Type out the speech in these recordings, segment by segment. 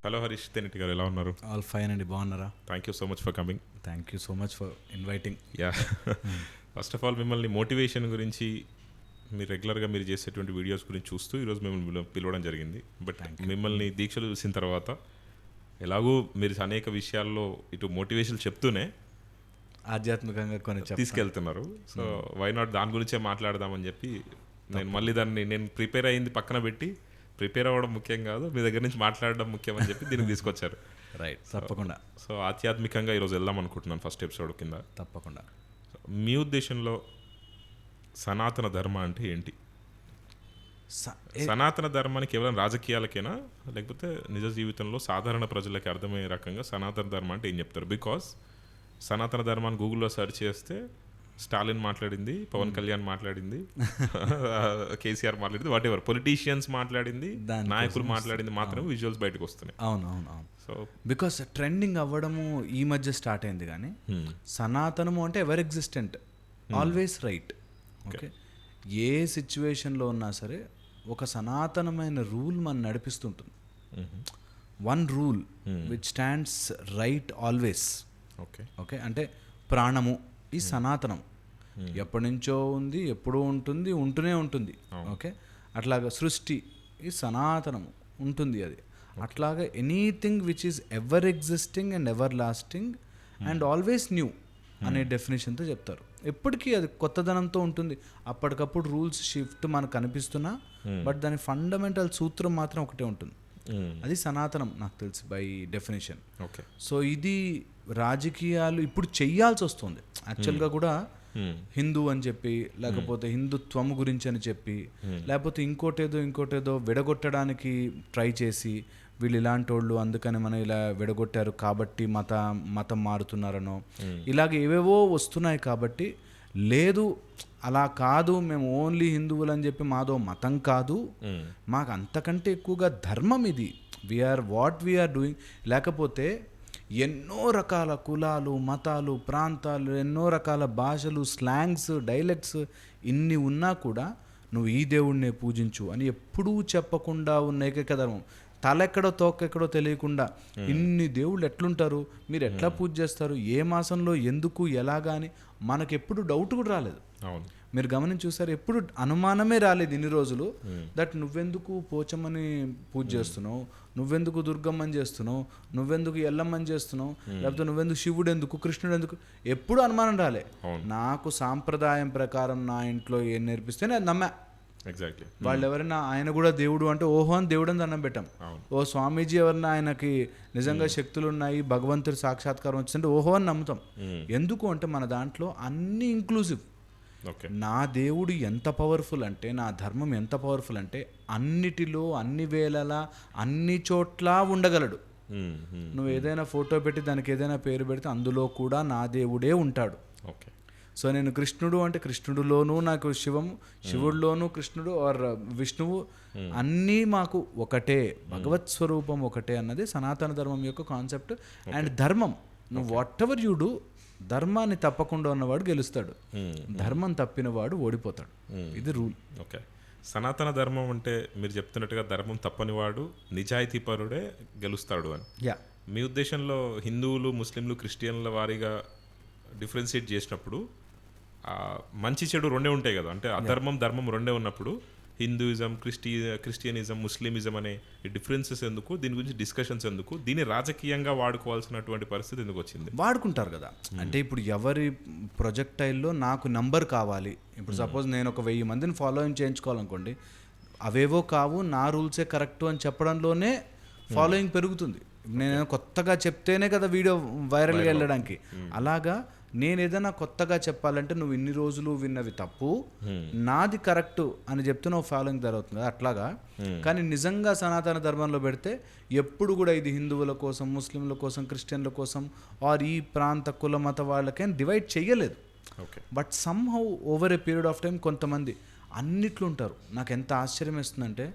Hello Harish తెనిటి గారు, ఎలా ఉన్నారు? ఆల్ ఫైన్ అండి, బాగున్నారా? Thank you so much for coming. Thank you so much for inviting. Yeah, first of all మిమ్మల్ని motivation గురించి, మీరు రెగ్యులర్గా మీరు చేసేటువంటి వీడియోస్ గురించి చూస్తూ ఈరోజు మిమ్మల్ని పిలవడం జరిగింది. బట్ మిమ్మల్ని దీక్షలు చూసిన తర్వాత ఎలాగూ మీరు అనేక విషయాల్లో ఇటు మోటివేషన్ చెప్తూనే ఆధ్యాత్మికంగా కొన్ని తీసుకెళ్తున్నారు. సో వై నాట్ దాని గురించే మాట్లాడదామని చెప్పి నేను మళ్ళీ నేను ప్రిపేర్ అయ్యింది పక్కన పెట్టి, ప్రిపేర్ అవ్వడం ముఖ్యం కాదు, మీ దగ్గర నుంచి మాట్లాడడం ముఖ్యం అని చెప్పి దీనికి తీసుకొచ్చారు. రైట్, తప్పకుండా. సో ఆధ్యాత్మికంగా ఈరోజు వెళ్దాం అనుకుంటున్నాను ఫస్ట్ ఎపిసోడ్ కింద. తప్పకుండా. మీ ఉద్దేశంలో సనాతన ధర్మ అంటే ఏంటి? సనాతన ధర్మాన్ని కేవలం రాజకీయాలకేనా, లేకపోతే నిజ జీవితంలో సాధారణ ప్రజలకి అర్థమయ్యే రకంగా సనాతన ధర్మ అంటే ఏం చెప్తారు? బికాస్ సనాతన ధర్మాన్ని గూగుల్లో సెర్చ్ చేస్తే స్టాలిన్ మాట్లాడింది, పవన్ కళ్యాణ్ మాట్లాడింది, కేసీఆర్ మాట్లాడింది, వాట్ ఎవర్ పొలిటీషియన్స్ మాట్లాడింది, నాయకులు మాట్లాడింది మాత్రమే విజువల్స్ బయటకు వస్తున్నాయి. అవును. సో బికాస్ ట్రెండింగ్ అవ్వడము ఈ మధ్య స్టార్ట్ అయింది. కానీ సనాతనము అంటే ever existent, always right. Okay, ఏ సిచ్యువేషన్లో ఉన్నా సరే ఒక సనాతనమైన రూల్ మనం నడిపిస్తుంటుంది. One rule which stands right always. Okay, అంటే ప్రాణము ఈ సనాతనం ఎప్పటి నుంచో ఉంది, ఎప్పుడూ ఉంటుంది, ఉంటూనే ఉంటుంది. ఓకే, అట్లాగా సృష్టి ఈ సనాతనం ఉంటుంది. అది అట్లాగా anything which is ever existing and ever lasting and always new అనే డెఫినేషన్తో చెప్తారు. ఎప్పటికీ అది కొత్తదనంతో ఉంటుంది. అప్పటికప్పుడు రూల్స్ షిఫ్ట్ మనకు కనిపిస్తున్నా బట్ దాని ఫండమెంటల్ సూత్రం మాత్రం ఒకటే ఉంటుంది. అది సనాతనం నాకు తెలిసి బై డెఫినేషన్. ఓకే, సో ఇది రాజకీయాలు ఇప్పుడు చెయ్యాల్సి వస్తుంది. యాక్చువల్గా కూడా హిందూ అని చెప్పి, లేకపోతే హిందుత్వం గురించి అని చెప్పి, లేకపోతే ఇంకోటేదో విడగొట్టడానికి ట్రై చేసి, వీళ్ళు ఇలాంటి వాళ్ళు అందుకని మనం ఇలా విడగొట్టారు కాబట్టి మతం మారుతున్నారనో ఇలాగ ఏవేవో వస్తున్నాయి. కాబట్టి లేదు, అలా కాదు, మేము ఓన్లీ హిందువులు అని చెప్పి మాదో మతం కాదు, మాకు అంతకంటే ఎక్కువగా ధర్మం ఇది, వీఆర్ వాట్ వీఆర్ డూయింగ్. లేకపోతే ఎన్నో రకాల కులాలు, మతాలు, ప్రాంతాలు, ఎన్నో రకాల భాషలు, స్లాంగ్స్, డైలెక్ట్స్ ఇన్ని ఉన్నా కూడా నువ్వు ఈ దేవుడినే పూజించు అని ఎప్పుడూ చెప్పకుండా ఉన్న ఏకైక ధర్మం. తలెక్కడో తోకెక్కడో తెలియకుండా ఇన్ని దేవుళ్ళు ఎట్లుంటారు, మీరు ఎట్లా పూజ చేస్తారు, ఏ మాసంలో ఎందుకు ఎలాగా అని మనకెప్పుడు డౌట్ కూడా రాలేదు. అవును, మీరు గమనించి చూసారు, ఎప్పుడు అనుమానమే రాలేదు ఇన్ని రోజులు. దట్ నువ్వెందుకు పోచమ్మని పూజ చేస్తున్నావు, నువ్వెందుకు దుర్గమ్మని చేస్తున్నావు, నువ్వెందుకు ఎల్లమ్మని చేస్తున్నావు, లేకపోతే నువ్వెందుకు శివుడు ఎందుకు, కృష్ణుడు ఎందుకు, ఎప్పుడు అనుమానం రాలే. నాకు సాంప్రదాయం ప్రకారం నా ఇంట్లో ఏం నేర్పిస్తే నేను నమ్మా. ఎగ్జాక్ట్లీ. వాళ్ళు ఎవరైనా ఆయన కూడా దేవుడు అంటే ఓహో అని దేవుడు అని దండం పెట్టాం. ఓ స్వామీజీ ఎవరైనా ఆయనకి నిజంగా శక్తులు ఉన్నాయి, భగవంతుడి సాక్షాత్కారం వచ్చిందంటే ఓహో అని నమ్ముతాం. ఎందుకు అంటే మన దాంట్లో అన్ని ఇంక్లూజివ్. నా దేవుడు ఎంత పవర్ఫుల్ అంటే, నా ధర్మం ఎంత పవర్ఫుల్ అంటే అన్నిటిలో, అన్ని వేళలా, అన్ని చోట్ల ఉండగలడు. నువ్వు ఏదైనా ఫోటో పెట్టి దానికి ఏదైనా పేరు పెడితే అందులో కూడా నా దేవుడే ఉంటాడు. ఓకే, సో నేను కృష్ణుడు అంటే కృష్ణుడిలోనూ నాకు శివుడిలోనూ కృష్ణుడు ఆర్ విష్ణువు అన్నీ మాకు ఒకటే, భగవత్ స్వరూపం ఒకటే అన్నది సనాతన ధర్మం యొక్క కాన్సెప్ట్. అండ్ ధర్మం, నువ్వు వాట్ ఎవర్ యూ డూ, ధర్మాన్ని తప్పకుండా ఉన్నవాడు గెలుస్తాడు, ధర్మం తప్పినవాడు ఓడిపోతాడు. ఇది రూల్. ఓకే, సనాతన ధర్మం అంటే మీరు చెప్తున్నట్టుగా ధర్మం తప్పనివాడు నిజాయితీపరుడే గెలుస్తాడు అని. మీ ఉద్దేశంలో హిందువులు, ముస్లింలు, క్రిస్టియన్ల వారీగా డిఫరెన్షియేట్ చేసినప్పుడు మంచి చెడు రెండే ఉంటాయి కదా, అంటే అధర్మం ధర్మం రెండే ఉన్నప్పుడు హిందూయిజం, క్రిస్టియనిజం, ముస్లిమిజం అనే డిఫరెన్సెస్ ఎందుకు, దీని గురించి డిస్కషన్స్ ఎందుకు, దీన్ని రాజకీయంగా వాడుకోవాల్సినటువంటి పరిస్థితి ఎందుకు వచ్చింది? వాడుకుంటారు కదా, అంటే ఇప్పుడు ఎవరి ప్రొజెక్టైల్లో నాకు నంబర్ కావాలి. ఇప్పుడు సపోజ్ నేను ఒక 1000 మందిని ఫాలోయింగ్ చేయించుకోవాలనుకోండి, అవేవో కావు, నా రూల్సే కరెక్ట్ అని చెప్పడంలోనే ఫాలోయింగ్ పెరుగుతుంది. నేను కొత్తగా చెప్తేనే కదా వీడియో వైరల్గా వెళ్ళడానికి. అలాగా నేను ఏదైనా కొత్తగా చెప్పాలంటే నువ్వు ఇన్ని రోజులు విన్నవి తప్పు, నాది కరెక్ట్ అని చెప్తే నువ్వు ఫాలోయింగ్ జరుగుతుంది అట్లాగా. కానీ నిజంగా సనాతన ధర్మంలో పెడితే ఎప్పుడు కూడా ఇది హిందువుల కోసం, ముస్లింల కోసం, క్రిస్టియన్ల కోసం ఆర్ ఈ ప్రాంత కుల మత వాళ్ళకేం డివైడ్ చేయలేదు. But somehow over a period of time కొంతమంది అన్నిట్లో ఉంటారు. నాకు ఎంత ఆశ్చర్యం వేస్తుందంటే,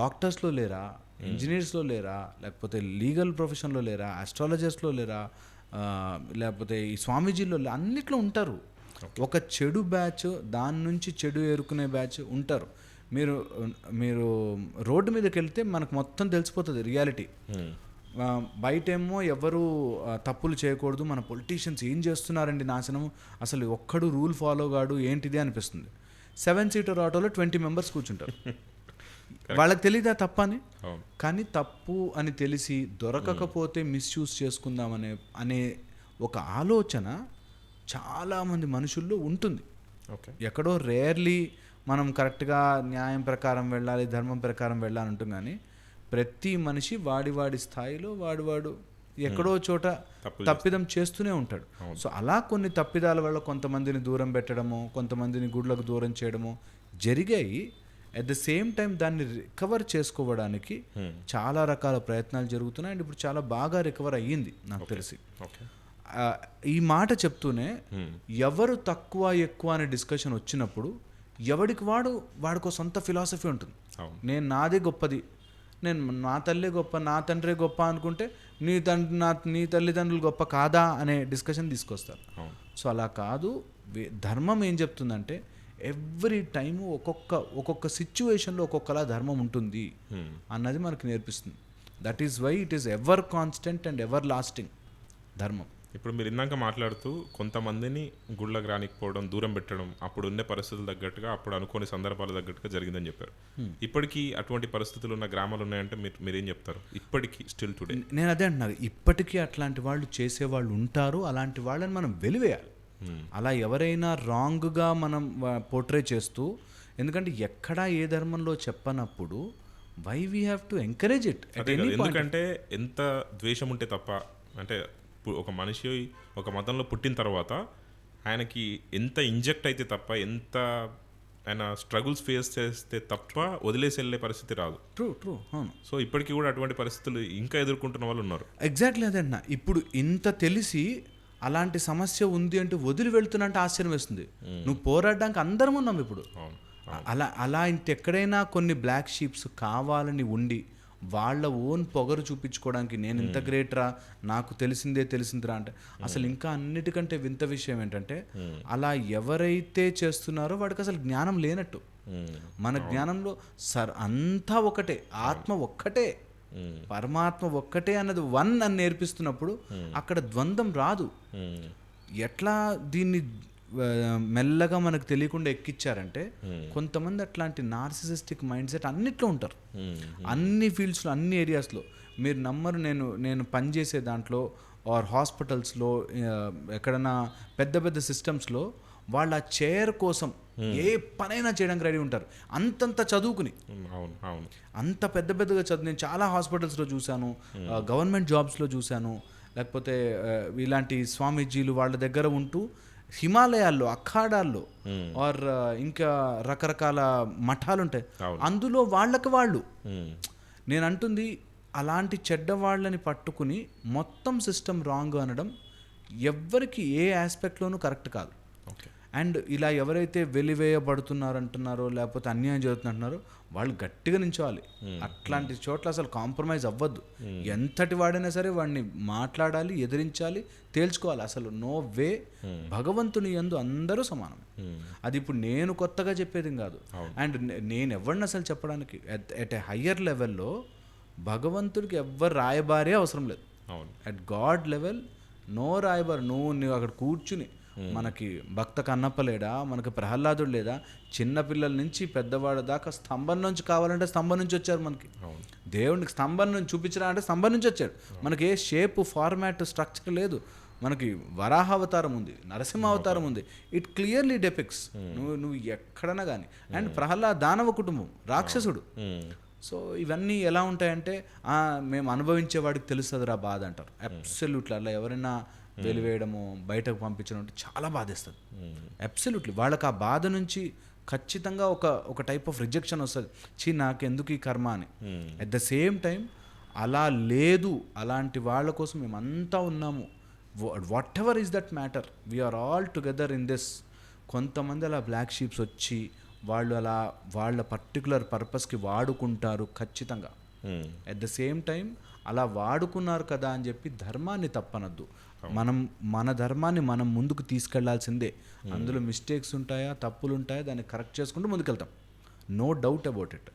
డాక్టర్స్లో లేరా, ఇంజనీర్స్లో లేరా, లేకపోతే లీగల్ ప్రొఫెషన్లో లేరా, ఆస్ట్రాలజర్స్లో లేరా, లేకపోతే ఈ స్వామీజీలో అన్నిట్లో ఉంటారు. ఒక చెడు బ్యాచ్, దాని నుంచి చెడు ఏరుకునే బ్యాచ్ ఉంటారు. మీరు మీరు రోడ్డు మీదకి వెళ్తే మనకు మొత్తం తెలిసిపోతుంది రియాలిటీ. బయటేమో ఎవరు తప్పులు చేయకూడదు, మన పొలిటీషియన్స్ ఏం చేస్తున్నారండి నాశనం, అసలు ఒక్కడు రూల్ ఫాలో కాడు ఏంటిది అనిపిస్తుంది. 7-సీటర్ ఆటోలో 20 మెంబర్స్ కూర్చుంటారు. వాళ్ళకి తెలియదా తప్పని, కానీ తప్పు అని తెలిసి దొరకకపోతే మిస్యూజ్ చేసుకుందామనే ఒక ఆలోచన చాలామంది మనుషుల్లో ఉంటుంది. ఎక్కడో రేర్లీ మనం కరెక్ట్గా న్యాయం ప్రకారం వెళ్ళాలి, ధర్మం ప్రకారం వెళ్ళాలి అంటాం, కానీ ప్రతి మనిషి వాడి స్థాయిలో వాడు ఎక్కడో చోట తప్పిదం చేస్తూనే ఉంటాడు. సో అలా కొన్ని తప్పిదాల వల్ల కొంతమందిని దూరం పెట్టడము, కొంతమందిని గుడ్లకు దూరం చేయడము జరిగాయి. అట్ ద సేమ్ టైం దాన్ని రికవర్ చేసుకోవడానికి చాలా రకాల ప్రయత్నాలు జరుగుతున్నాయి. అండ్ ఇప్పుడు చాలా బాగా రికవర్ అయ్యింది నాకు తెలిసి. ఈ మాట చెప్తూనే ఎవరు తక్కువ ఎక్కువ అనే డిస్కషన్ వచ్చినప్పుడు వాడికో సొంత ఫిలాసఫీ ఉంటుంది. నేను నాదే గొప్పది, నేను నా తల్లే గొప్ప, నా తండ్రే గొప్ప అనుకుంటే నీ తల్లిదండ్రులు గొప్ప కాదా అనే డిస్కషన్ తీసుకొస్తారు. సో అలా కాదు. ధర్మం ఏం చెప్తుందంటే ఎవ్రీ టైము ఒక్కొక్క సిచ్యువేషన్లో ఒక్కొక్కలా ధర్మం ఉంటుంది అన్నది మనకు నేర్పిస్తుంది. That is why it is ever constant and ever lasting dharma. ఇప్పుడు మీరు ఇందాక మాట్లాడుతూ కొంతమందిని గుళ్ళకు రానికపోవడం, దూరం పెట్టడం, అప్పుడు ఉన్న పరిస్థితులు తగ్గట్టుగా, అప్పుడు అనుకోని సందర్భాలు తగ్గట్టుగా జరిగిందని చెప్పారు. ఇప్పటికీ అటువంటి పరిస్థితులు ఉన్న గ్రామాలు ఉన్నాయంటే మీరేం చెప్తారు? ఇప్పటికీ స్టిల్ టుడే నేను అదే అంటున్నాను, ఇప్పటికీ అట్లాంటి వాళ్ళు చేసేవాళ్ళు ఉంటారు. అలాంటి వాళ్ళని మనం వెలివేయాలి. అలా ఎవరైనా రాంగ్గా మనం పోర్ట్రే చేస్తూ, ఎందుకంటే ఎక్కడా ఏ ధర్మంలో చెప్పనప్పుడు why we have to encourage it. ఎందుకంటే ఎంత ద్వేషం ఉంటే తప్ప, అంటే ఒక మనిషి ఒక మతంలో పుట్టిన తర్వాత ఆయనకి ఎంత ఇంజెక్ట్ అయితే తప్ప, ఎంత ఆయన స్ట్రగుల్స్ ఫేస్ చేస్తే తప్ప వదిలేసి వెళ్ళే పరిస్థితి రాదు. ట్రూ అవును. సో ఇప్పటికీ కూడా అటువంటి పరిస్థితులు ఇంకా ఎదుర్కొంటున్న వాళ్ళు ఉన్నారు. ఎగ్జాక్ట్లీ అదే అన్న. ఇప్పుడు ఇంత తెలిసి అలాంటి సమస్య ఉంది అంటే వదిలి వెళ్తున్నంటే ఆశ్చర్యం వేస్తుంది. నువ్వు పోరాడడానికి అందరం ఉన్నాం ఇప్పుడు. అలా ఇంకెక్కడైనా కొన్ని బ్లాక్ షీప్స్ కావాలని ఉండి వాళ్ళ ఓన్ పొగరు చూపించుకోవడానికి నేను ఇంత గ్రేట్రా, నాకు తెలిసిందిరా అంటే అసలు ఇంకా అన్నిటికంటే వింత విషయం ఏంటంటే అలా ఎవరైతే చేస్తున్నారో వాడికి అసలు జ్ఞానం లేనట్టు. మన జ్ఞానంలో అంతా ఒకటే, ఆత్మ ఒక్కటే, పరమాత్మ ఒక్కటే అన్నది వన్ అని నేర్పిస్తున్నప్పుడు అక్కడ ద్వంద్వం రాదు. ఎట్లా దీన్ని మెల్లగా మనకు తెలియకుండా ఎక్కిచ్చారంటే కొంతమంది అట్లాంటి నార్సిసిస్టిక్ మైండ్ సెట్ అన్నిట్లో ఉంటారు. అన్ని ఫీల్డ్స్లో, అన్ని ఏరియాస్లో. మీరు నమ్మరు, నేను పనిచేసే దాంట్లో ఆర్ హాస్పిటల్స్లో, ఎక్కడన్నా పెద్ద పెద్ద సిస్టమ్స్లో వాళ్ళ చైర్ కోసం ఏ పనైనా చేయడానికి రెడీ ఉంటారు. అంతంత చదువుకుని, అంత పెద్దగా చదువు నేను చాలా హాస్పిటల్స్లో చూశాను, గవర్నమెంట్ జాబ్స్లో చూశాను. లేకపోతే ఇలాంటి స్వామీజీలు వాళ్ళ దగ్గర ఉంటూ హిమాలయాల్లో, అఖాడాల్లో ఆర్ ఇంకా రకరకాల మఠాలు ఉంటాయి, అందులో వాళ్ళు నేను అంటుంది అలాంటి చెడ్డవాళ్ళని పట్టుకుని మొత్తం సిస్టమ్ రాంగ్ అనడం ఎవ్వరికి ఏ ఆస్పెక్ట్లోనూ కరెక్ట్ కాదు. అండ్ ఇలా ఎవరైతే వెలివేయబడుతున్నారంటున్నారో లేకపోతే అన్యాయం జరుగుతుందంటున్నారో వాళ్ళు గట్టిగా నించోవాలి. అట్లాంటి చోట్ల అసలు కాంప్రమైజ్ అవ్వద్దు. ఎంతటి వాడైనా సరే వాడిని మాట్లాడాలి, ఎదిరించాలి, తేల్చుకోవాలి. అసలు నో వే. భగవంతుని యందు అందరూ సమానం. అది ఇప్పుడు నేను కొత్తగా చెప్పేది కాదు. అండ్ నేను ఎవరిని అసలు చెప్పడానికి ఎట్ ఏ హయ్యర్ లెవెల్లో భగవంతుడికి ఎవ్వరు రాయబారే అవసరం లేదు. అట్ గాడ్ లెవెల్ నో రాయబారు. నువ్వు అక్కడ కూర్చుని, మనకి భక్త కన్నప్ప లేడా, మనకి ప్రహ్లాదుడు లేదా, చిన్నపిల్లల నుంచి పెద్దవాడు దాకా స్తంభం నుంచి కావాలంటే స్తంభం నుంచి వచ్చారు. మనకి దేవుడికి స్తంభం నుంచి చూపించరా అంటే స్తంభం నుంచి వచ్చాడు. మనకి ఏ షేప్, ఫార్మాట్, స్ట్రక్చర్ లేదు. మనకి వరాహ అవతారం ఉంది, నరసింహ అవతారం ఉంది. It clearly depicts. నువ్వు ఎక్కడన్నా కానీ. అండ్ ప్రహ్లాద్ దానవ కుటుంబం, రాక్షసుడు. సో ఇవన్నీ ఎలా ఉంటాయంటే మేము అనుభవించేవాడికి తెలుస్తుందిరా బాధ అంటారు. అబ్సల్యూట్లీ. అలా ఎవరైనా వెలివేయడము, బయటకు పంపించడం అంటే చాలా బాధేస్తుంది. అబ్సల్యూట్లీ. వాళ్ళకి ఆ బాధ నుంచి ఖచ్చితంగా ఒక టైప్ ఆఫ్ రిజెక్షన్ వస్తుంది. నాకెందుకు ఈ కర్మ అని. అట్ ద సేమ్ టైం అలా లేదు, అలాంటి వాళ్ళ కోసం మేమంతా ఉన్నాము. Whatever is that matter, we are all together in this. కొంతమంది అలా బ్లాక్ షీప్స్ వచ్చి వాళ్ళు అలా వాళ్ళ పర్టికులర్ పర్పస్కి వాడుకుంటారు ఖచ్చితంగా. అట్ ద సేమ్ టైం అలా వాడుకున్నారు కదా అని చెప్పి ధర్మాన్ని తప్పనద్దు. మన ధర్మాన్ని మనం ముందుకు తీసుకెళ్లాల్సిందే. అందులో మిస్టేక్స్ ఉంటాయా, తప్పులు ఉంటాయా, దాన్ని కరెక్ట్ చేసుకుంటూ ముందుకెళ్తాం. No doubt about it.